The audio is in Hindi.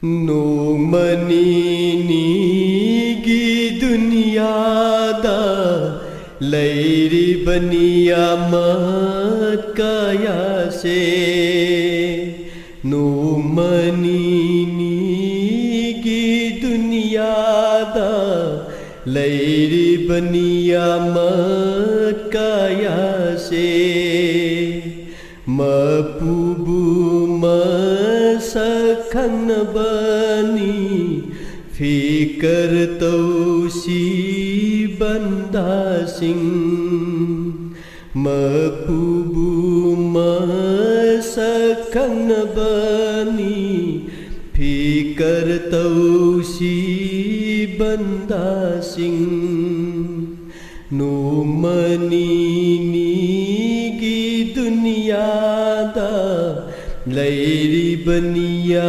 नोंमनीगी दुनियादा लैरिबनिया मत कायासे नोंमनीगी दुनियादा लैरिबनिया मत कायासे मपुबु मसखनबनी फिकर तौसी बंदासिंग मपुबु मसखनबनी फिकर तौसी बंदासिंग नोंमनीगी दुनियादा लैरिबनिया